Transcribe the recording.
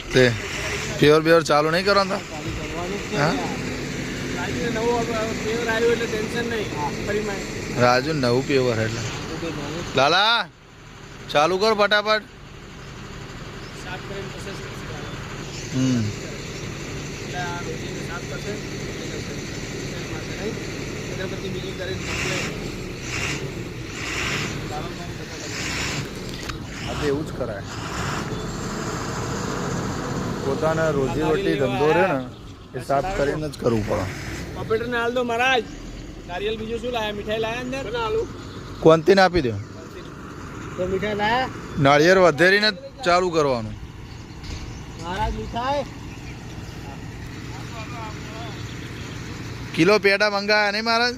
તે ફેવર બેવર ચાલુ નહીં કરવાનું હા રાજુ નવું પેવર એટલે લાલા ચાલુ કર ફટાફટ એવું જ કરાય પોતાના રોજીરોટી ધંધો રહે ને એ સાફ કરીને જ કરવું પડે કોમ્પ્યુટર ને હાલ દો મહારાજ નારિયેલ બીજું શું લાયા મીઠાઈ લાયા અંદર કોંતીને આપી દો તો મીઠાઈ લાયા નાળિયેર વધેરીને ચાલુ કરવાનું મહારાજ મીઠાઈ કિલો પેડા મંગાયા નહીં મહારાજ